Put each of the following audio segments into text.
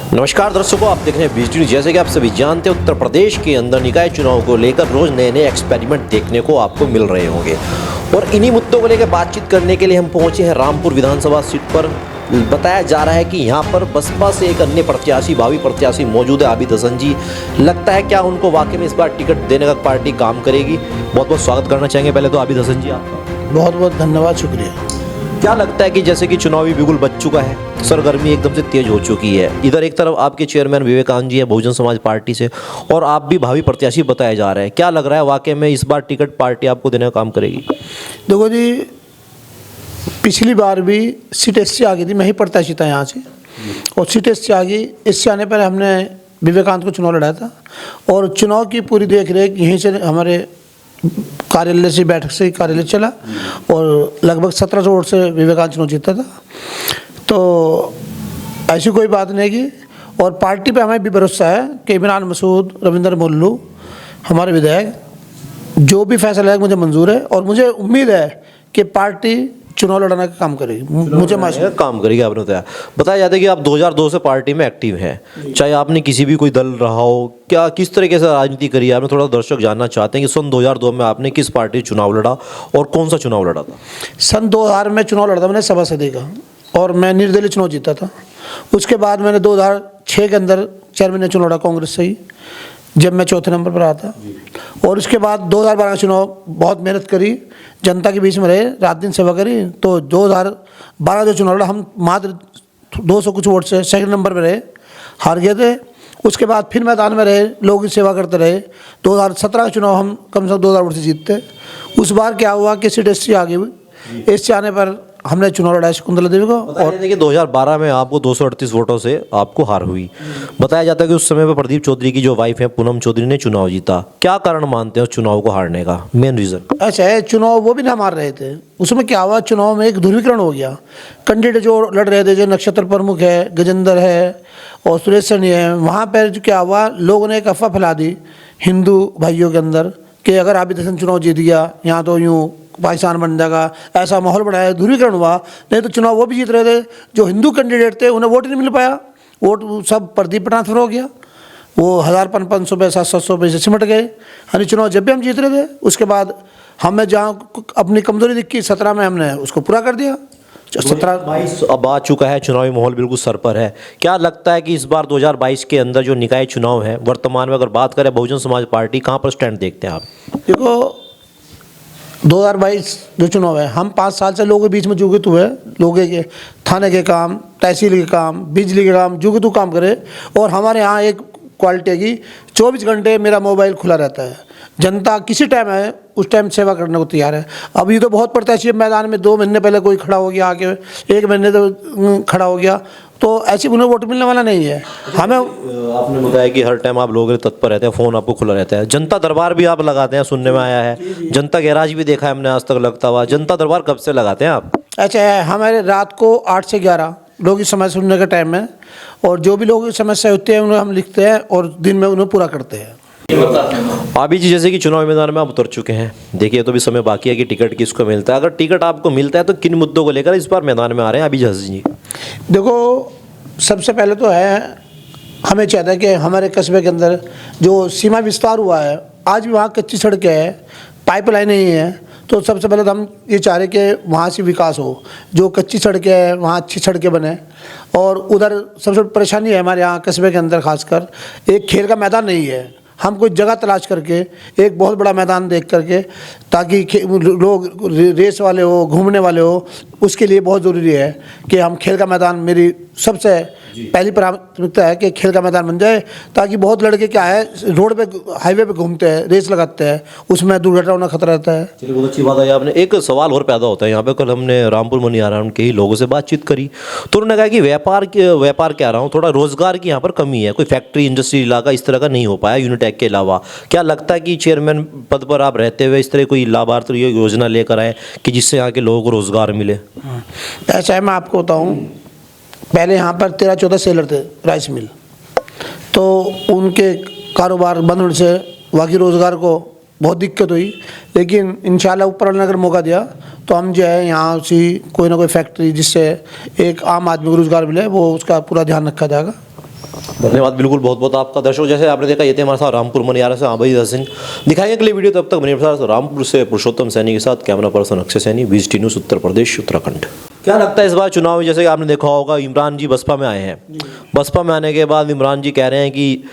नमस्कार दर्शकों, आप देख रहे हैं बीच न्यूज़। जैसे कि आप सभी जानते हैं, उत्तर प्रदेश के अंदर निकाय चुनाव को लेकर रोज नए नए एक्सपेरिमेंट देखने को आपको मिल रहे होंगे और इन्हीं मुद्दों को लेकर बातचीत करने के लिए हम पहुंचे हैं रामपुर विधानसभा सीट पर। बताया जा रहा है कि यहां पर बसपा से एक अन्य प्रत्याशी, भावी प्रत्याशी मौजूद है, आबिद हसन जी। लगता है क्या उनको वाकई में इस बार टिकट देने का पार्टी काम करेगी? बहुत बहुत स्वागत करना चाहेंगे पहले तो आबिद हसन जी आपका। बहुत बहुत धन्यवाद, शुक्रिया। क्या लगता है कि जैसे कि चुनावी बिगुल बच चुका है, सरगर्मी एकदम से तेज हो चुकी है, इधर एक तरफ आपके चेयरमैन विवेकानंद जी हैं बहुजन समाज पार्टी से और आप भी भावी प्रत्याशी बताए जा रहे हैं, क्या लग रहा है वाकई में इस बार टिकट पार्टी आपको देने का काम करेगी? देखो जी, पिछली बार भी सीट इससे आ गई थी, मैं ही प्रत्याशी था यहाँ से और सीट इससे आ गई। इससे आने पर हमने विवेकानंद को चुनाव लड़ाया था और चुनाव की पूरी देख रेख यहीं से हमारे कार्यालय से, बैठक से कार्यालय चला और लगभग 1700 वोट से विवेकानंद चुनाव जीता था। तो ऐसी कोई बात नहीं की और पार्टी पे हमें भी भरोसा है कि इमरान मसूद, रविंद्र मुल्लू हमारे विधायक, जो भी फैसला है मुझे मंजूर है और मुझे उम्मीद है कि पार्टी चुनाव लड़ने का काम करेगी। मुझे काम करेगी। आपने बताया जाता है कि आप 2002 से पार्टी में एक्टिव हैं, चाहे आपने किसी भी कोई दल रहा हो, क्या किस तरीके से राजनीति करी है आपने? थोड़ा दर्शक जानना चाहते हैं कि सन 2002 में आपने किस पार्टी चुनाव लड़ा और कौन सा चुनाव लड़ा था? सन 2000 में चुनाव लड़ा था मैंने सभासदी का और मैं निर्दलीय चुनाव जीता था। उसके बाद मैंने 2006 के अंदर चेयरमैन चुनाव लड़ा कांग्रेस से ही, जब मैं चौथे नंबर पर आया था। और उसके बाद 2012 चुनाव बहुत मेहनत करी, जनता के बीच में रहे, रात दिन सेवा करी। तो 2012 जो चुनाव लड़ा, हम मात्र 200 कुछ वोट से सेकंड नंबर पर रहे, हार गए थे। उसके बाद फिर मैदान में रहे, लोगों की सेवा करते रहे। 2017 का चुनाव हम कम से कम 2000 वोट से जीतते। उस बार क्या हुआ कि सीट एससी आ गई। एससी आने पर हमने चुनाव लड़ाया शकुंतला देवी को और देखिए 2012 में आपको 238 वोटों से आपको हार हुई। बताया जाता है कि उस समय पर प्रदीप चौधरी की जो वाइफ है पूनम चौधरी ने चुनाव जीता। क्या कारण मानते हैं उस चुनाव को हारने का मेन रीजन? अच्छा है, चुनाव वो भी ना मार रहे थे। उसमें क्या हुआ, चुनाव में एक ध्रुवीकरण हो गया। कैंडिडेट जो लड़ रहे थे, जो नक्षत्र प्रमुख है, गजेंद्र है और सुरेश सैनी है, वहाँ पर जो क्या हुआ, लोगों ने एक अफवाह फैला दी हिंदू भाइयों के अंदर कि अगर आबिद हसन चुनाव जीत गया यहाँ तो यूँ पाकिस्तान बन जाएगा, ऐसा माहौल बनाया, ध्रुवीकरण हुआ। नहीं तो चुनाव वो भी जीत रहे थे, जो हिंदू कैंडिडेट थे उन्हें वोट नहीं मिल पाया, वोट सब प्रदीप पर ट्रांसफर हो गया। वो 1500 पे 700 पे से सिमट गए। यानी चुनाव जब भी हम जीत रहे थे, उसके बाद हमें जहाँ अपनी कमजोरी दिखी 17 में हमने उसको पूरा कर दिया। 2022 अब आ चुका है, चुनावी माहौल बिल्कुल सर पर है। क्या लगता है कि इस बार 2022 के अंदर जो निकाय चुनाव है, वर्तमान में अगर बात करें बहुजन समाज पार्टी कहाँ पर स्टैंड देखते हैं आप? देखो 2022 जो चुनाव है, हम 5 साल से लोगों के बीच में जुगित हुए, लोगों के थाने के काम, तहसील के काम, बिजली के काम, जुगित काम करे। और हमारे यहाँ एक क्वालिटी है कि 24 घंटे मेरा मोबाइल खुला रहता है। जनता किसी टाइम है उस टाइम सेवा करने को तैयार है। अब ये तो बहुत प्रत्याशी मैदान में 2 महीने पहले कोई खड़ा हो गया आके, 1 महीने तो खड़ा हो गया, तो ऐसी उन्हें वोट मिलने वाला नहीं है। हमें आपने बताया कि हर टाइम आप लोग तत्पर रहते हैं, फ़ोन आपको खुला रहता है, जनता दरबार भी आप लगाते हैं, सुनने में आया है। जनता गैराज भी देखा है हमने आज तक लगता हुआ। जनता दरबार कब से लगाते हैं आप? अच्छा है, हमारे रात को 8 से 11 लोगों की समस्या सुनने का टाइम है और जो भी लोगों की समस्या होती है उन्हें हम लिखते हैं और दिन में उन्हें पूरा करते हैं। अभी जी जैसे कि चुनाव मैदान में आप उतर चुके हैं, देखिए तो भी समय बाकी है कि टिकट किसको मिलता है। अगर टिकट आपको मिलता है तो किन मुद्दों को लेकर इस बार मैदान में आ रहे हैं अभी हसन जी? देखो, सबसे पहले तो है, हमें चाहता है कि हमारे कस्बे के अंदर जो सीमा विस्तार हुआ है, आज भी वहाँ कच्ची सड़कें हैं, पाइपलाइन नहीं है। तो सबसे पहले तो हम ये चाह रहे कि वहाँ से विकास हो, जो कच्ची सड़कें हैं वहाँ अच्छी सड़कें बने। और उधर सबसे परेशानी है हमारे यहाँ कस्बे के अंदर, खासकर एक खेल का मैदान नहीं है। हम कोई जगह तलाश करके एक बहुत बड़ा मैदान देख करके, ताकि लोग रेस वाले हो, घूमने वाले हो, उसके लिए बहुत ज़रूरी है कि हम खेल का मैदान, मेरी सबसे पहली प्राथमिकता है कि खेल का मैदान बन जाए, ताकि बहुत लड़के क्या है रोड पे, हाईवे पे घूमते हैं, रेस लगाते हैं, उसमें दुर्घटना होना खतरा रहता है। चलिए, बहुत अच्छी बात है। आपने एक सवाल और पैदा होता है यहाँ पे। कल हमने रामपुर मनियारा के ही लोगों से बातचीत करी तो उन्होंने कहा कि व्यापार कह रहा हूँ, थोड़ा रोजगार की यहाँ पर कमी है, कोई फैक्ट्री इंडस्ट्री इलाका इस तरह का नहीं हो पाया यूनिटेक के अलावा। क्या लगता है कि चेयरमैन पद पर आप रहते हुए इस तरह कोई लाभार्थी योजना लेकर आए कि जिससे यहाँ के लोगों को रोजगार मिले? ऐसा है, मैं आपको बताऊँ, पहले यहाँ पर 13-14 सेलर थे राइस मिल, तो उनके कारोबार बंद होने से बाकी रोज़गार को बहुत दिक्कत हुई। लेकिन इंशाल्लाह ऊपर वाले ने अगर मौका दिया तो हम जो है यहाँ से कोई ना कोई फैक्ट्री जिससे एक आम आदमी को रोज़गार मिले, वो उसका पूरा ध्यान रखा जाएगा। धन्यवाद, बिल्कुल बहुत बहुत आपका। दर्शकों, जैसे आपने देखा, ये थे हमारे साथ रामपुर मनियारा से आबिद हसन। दिखाएंगे अगली वीडियो, तब तक बने रहिए साथ। रामपुर से पुरुषोत्तम सैनी के साथ camera person Akshay Saini, VGT news, Uttar Pradesh, Uttarakhand. क्या लगता है इस बार चुनाव में, जैसे कि आपने देखा होगा, इमरान जी बसपा में आए हैं। बसपा में आने के बाद इमरान जी कह रहे हैं कि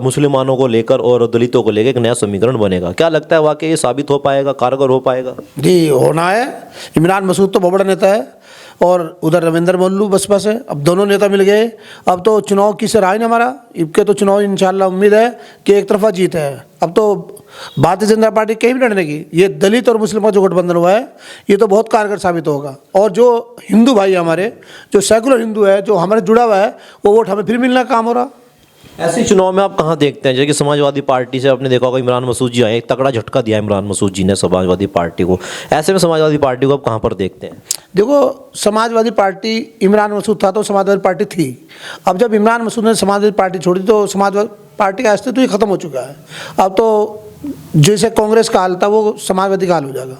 मुसलमानों को लेकर और दलितों को लेकर एक नया समीकरण बनेगा। क्या लगता है वाकई ये साबित हो पाएगा, कारगर हो पाएगा? जी, होना है। इमरान मसूद तो बहुत बड़ा नेता है और उधर रविंद्र मोल्लू बसपा से, अब दोनों नेता मिल गए। अब तो चुनाव की से रहा ही नहीं हमारा, इनके तो चुनाव इंशाल्लाह उम्मीद है कि एक तरफा जीत है। अब तो भारतीय जनता पार्टी कहीं भी लड़ने की, ये दलित और मुस्लिम का जो गठबंधन हुआ है ये तो बहुत कारगर साबित होगा। और जो हिंदू भाई हमारे, जो सेकुलर हिंदू है, जो हमारे जुड़ा हुआ है, वो वोट हमें फिर मिलना काम हो रहा। ऐसे चुनाव में आप कहाँ देखते हैं, जैसे कि समाजवादी पार्टी से आपने देखा होगा इमरान मसूद जी आए, एक तगड़ा झटका दिया इमरान मसूद जी ने समाजवादी पार्टी को। ऐसे में समाजवादी पार्टी को आप कहाँ पर देखते हैं? देखो, समाजवादी पार्टी, इमरान मसूद था तो समाजवादी पार्टी थी। अब जब इमरान मसूद ने समाजवादी पार्टी छोड़ी तो समाजवादी पार्टी का अस्तित्व ही खत्म हो चुका है। अब तो जैसे कांग्रेस का हाल था वो समाजवादी का हाल हो जाएगा।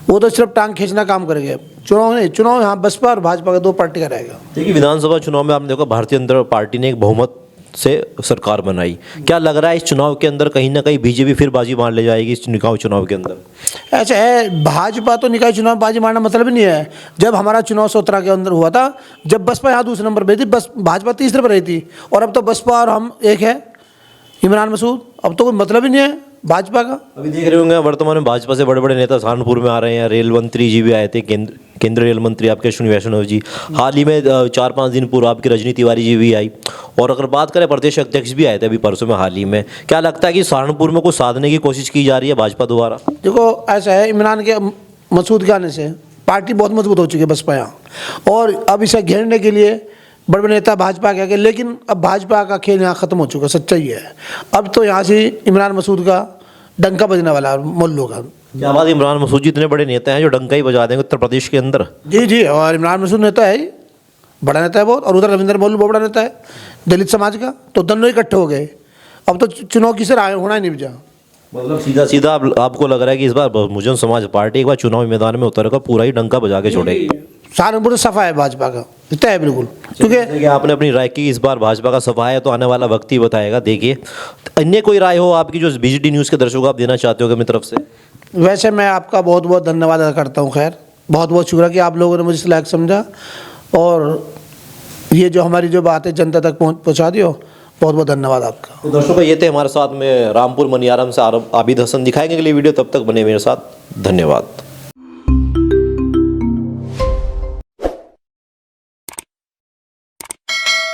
वो तो सिर्फ टांग खींचना काम करेंगे। चुनाव नहीं, चुनाव यहाँ बसपा और भाजपा का दो पार्टी का रहेगा। देखिए, विधानसभा चुनाव में आपने देखा भारतीय जनता पार्टी ने एक बहुमत से सरकार बनाई। क्या लग रहा है इस चुनाव के अंदर कहीं ना कहीं बीजेपी फिर बाजी मार ले जाएगी इस निकाय चुनाव के अंदर? ऐसा है, भाजपा तो निकाय चुनाव बाजी मारना मतलब ही नहीं है। जब हमारा चुनाव 17 के अंदर हुआ था, जब बसपा यहाँ दूसरे नंबर पर थी, बस भाजपा तीसरे पर रही थी, और अब तो बसपा और हम एक है, इमरान मसूद। अब तो कोई मतलब ही नहीं है भाजपा का। अभी देख रहे होंगे वर्तमान में भाजपा से बड़े बड़े नेता सहारनपुर में आ रहे हैं। रेल मंत्री जी भी आए थे, केंद्रीय रेल मंत्री आपके अश्विनी वैष्णव जी। हाल ही में 4-5 दिन पूर्व आपकी रजनी तिवारी जी भी आई। और अगर बात करें, प्रदेश अध्यक्ष भी आए थे अभी परसों में हाल ही में। क्या लगता है कि सहारनपुर में कुछ साधने की कोशिश की जा रही है भाजपा द्वारा? देखो, ऐसा है, इमरान के मसूद के आने से पार्टी बहुत मजबूत हो चुकी है बसपा यहाँ, और अब इसे घेरने के लिए बड़े बड़े नेता भाजपा के, लेकिन अब भाजपा का खेल यहाँ ख़त्म हो चुका, सच्चाई है। अब तो यहाँ से इमरान मसूद का डंका बजने वाला है, मोल्लू का। क्या बात, इमरान मसूद जी इतने बड़े नेता हैं जो डंका ही बजा देंगे उत्तर प्रदेश के अंदर? जी जी, और इमरान मसूद नेता है, बड़ा नेता है बहुत, और उधर रविंद्र मोल्लू बहुत बड़ा नेता है दलित समाज का। तो दोनों इकट्ठे हो गए। अब तो चुनाव किसे होना ही नहीं बचा। मतलब सीधा सीधा आपको लग रहा है कि इस बार बहुजन समाज पार्टी एक बार चुनावी मैदान में उतरकर पूरा ही डंका बजा के छोड़ेगी? सहारनपुर सफा है भाजपा का, इतना है बिल्कुल। क्योंकि आपने अपनी राय की, इस बार भाजपा का सफा है, तो आने वाला वक्त ही बताएगा। देखिए, अन्य कोई राय हो आपकी जो VGT न्यूज़ के दर्शकों को आप देना चाहते हो अपनी तरफ से? वैसे मैं आपका बहुत बहुत धन्यवाद अदा करता हूँ। खैर, बहुत बहुत शुक्रिया कि आप लोगों ने मुझे इस लायक समझा और ये जो हमारी जो बात है जनता तक पहुँचा दी हो। बहुत बहुत धन्यवाद आपका। तो दर्शकों, ये थे हमारे साथ में रामपुर मनियारम से आबिद हसन। दिखाएंगे अगली वीडियो, तब तक बने मेरे साथ। धन्यवाद।